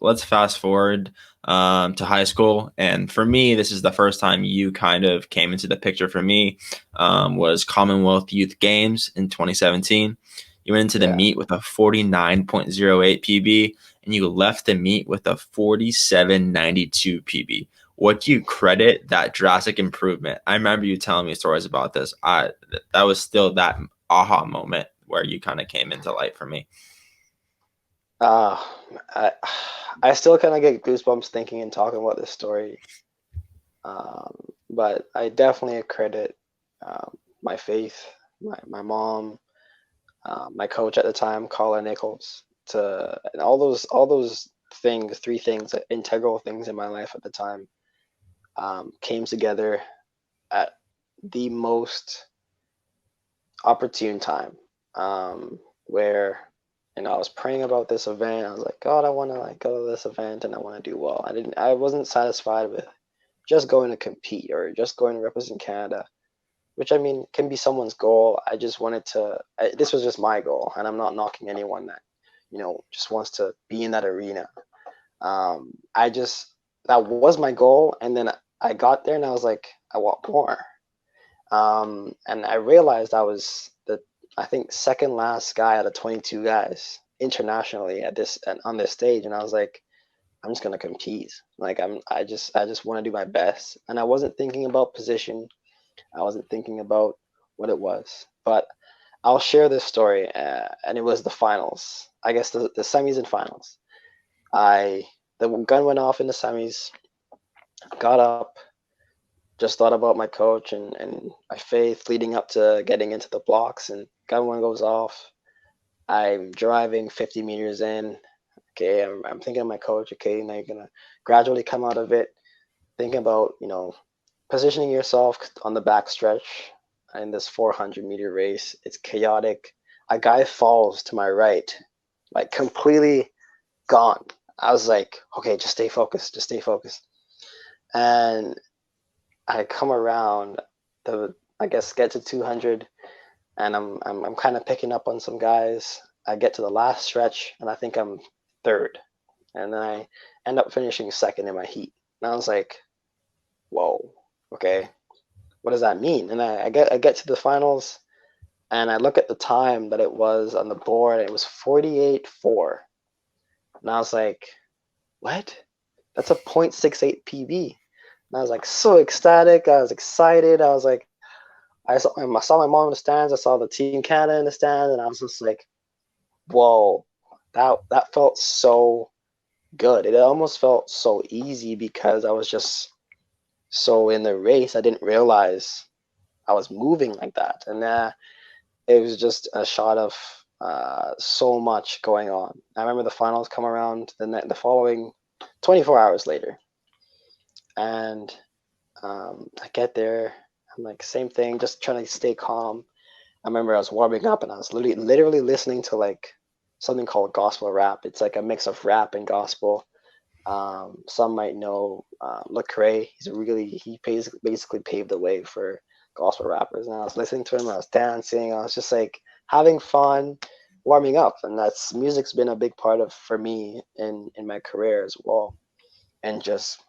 let's fast forward to high school. And for me, this is the first time you kind of came into the picture for me, was Commonwealth Youth Games in 2017. You went into the Yeah. meet with a 49.08 PB, and you left the meet with a 47.92 PB. What do you credit that drastic improvement? I remember you telling me stories about this. That was still that aha moment where you kind of came into light for me. Uh, I, I still kind of get goosebumps thinking and talking about this story. Um, but I definitely credit my faith, my mom, my coach at the time, Colin Nichols, to and all those things, three things, integral things in my life at the time, came together at the most opportune time, where I was praying about this event. I was like, God, I want to like go to this event and I want to do well. I wasn't satisfied with just going to compete or just going to represent Canada, which I mean can be someone's goal. I just wanted to. This was just my goal, and I'm not knocking anyone that just wants to be in that arena. I just That was my goal, and then I got there and I was like, I want more. And I realized I was I think second last guy out of 22 guys internationally on this stage, and I was like, I'm just gonna compete. Like I just want to do my best, and I wasn't thinking about position. I wasn't thinking about what it was, but I'll share this story, and it was the finals. I guess the semis and finals. The gun went off in the semis. Got up, just thought about my coach and my faith leading up to getting into the blocks, and gun one goes off. I'm driving 50 meters in. Okay, I'm thinking of my coach. Okay, now you're gonna gradually come out of it. Thinking about positioning yourself on the back stretch in this 400-meter race. It's chaotic. A guy falls to my right, like completely gone. I was like, okay, just stay focused, just stay focused. And I come around I guess get to 200, and I'm kind of picking up on some guys. I get to the last stretch, and I think I'm third, and then I end up finishing second in my heat. And I was like, whoa, okay, what does that mean? And I get to the finals, and I look at the time that it was on the board. And it was 48.4, and I was like, what? That's a .68 PB. And I was like so ecstatic. I was excited. I was like, I saw my mom in the stands. I saw the Team Canada in the stands, and I was just like, whoa, that felt so good. It almost felt so easy because I was just so in the race. I didn't realize I was moving like that, and it was just a shot of so much going on. I remember the finals come around the following 24 hours later, and I get there. I'm like, same thing, just trying to stay calm. I remember I was warming up and I was literally listening to like something called gospel rap. It's like a mix of rap and gospel. Some might know Lecrae. He basically paved the way for gospel rappers. And I was listening to him. I was dancing. I was just like having fun, warming up. And that's music's been a big part of for me in my career as well. And just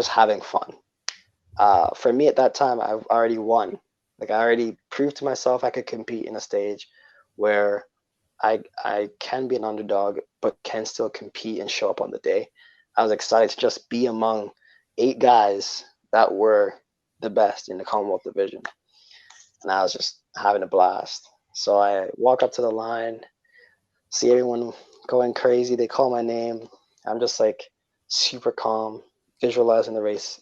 having fun. For me at that time, I've already won. Like I already proved to myself I could compete in a stage where I can be an underdog, but can still compete and show up on the day. I was excited to just be among 8 guys that were the best in the Commonwealth division, and I was just having a blast. So I walk up to the line, see everyone going crazy. They call my name. I'm just like super calm, visualizing the race.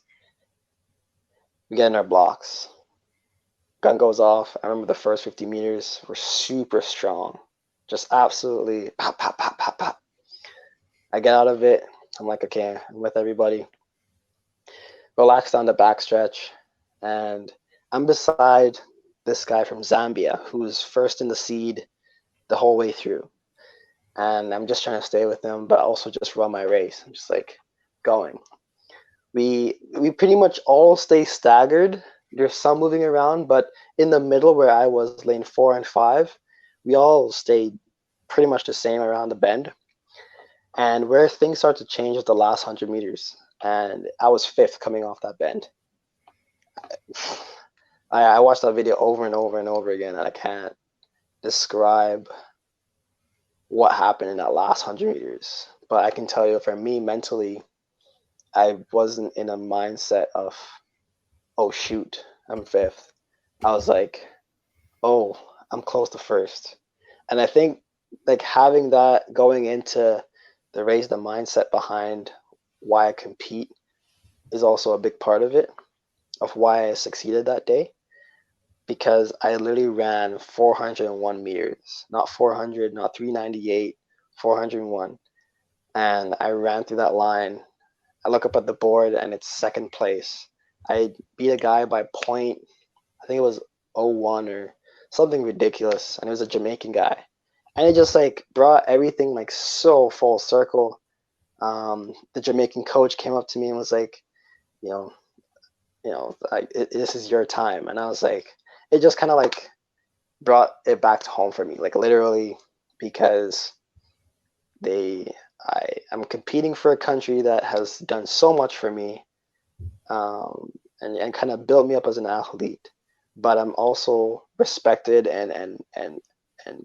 We get in our blocks. Gun goes off. I remember the first 50 meters were super strong. Just absolutely pop, pop, pop, pop, pop. I get out of it. I'm like, okay, I'm with everybody. Relax down the backstretch. And I'm beside this guy from Zambia who's first in the seed the whole way through. And I'm just trying to stay with him, but also just run my race. I'm just like going. We pretty much all stay staggered. There's some moving around, but in the middle where I was, lane 4 and 5, we all stayed pretty much the same around the bend. And where things start to change was the last 100 meters, and I was fifth coming off that bend. I watched that video over and over and over again, and I can't describe what happened in that last 100 meters. But I can tell you, for me mentally, I wasn't in a mindset of, oh shoot, I'm fifth. I was like, oh, I'm close to first. And I think like having that going into the race, the mindset behind why I compete is also a big part of it, of why I succeeded that day. Because I literally ran 401 meters, not 400, not 398, 401. And I ran through that line. I look up at the board and it's second place. I beat a guy by point, I think it was oh 01 or something ridiculous. And it was a Jamaican guy. And it just like brought everything like so full circle. The Jamaican coach came up to me and was like, you know, this is your time. And I was like, it just kind of like brought it back to home for me, like literally, because they, I'm competing for a country that has done so much for me, and kind of built me up as an athlete. But I'm also respected and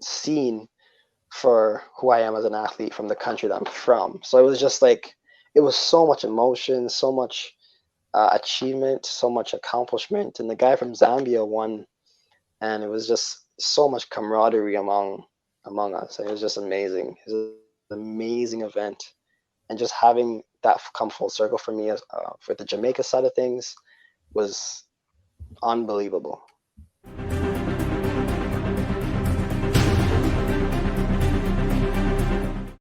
seen for who I am as an athlete from the country that I'm from. So it was just like it was so much emotion, so much achievement, so much accomplishment, and the guy from Zambia won, and it was just so much camaraderie among us. And it was just amazing. It was an amazing event, and just having that come full circle for me as for the Jamaica side of things was unbelievable.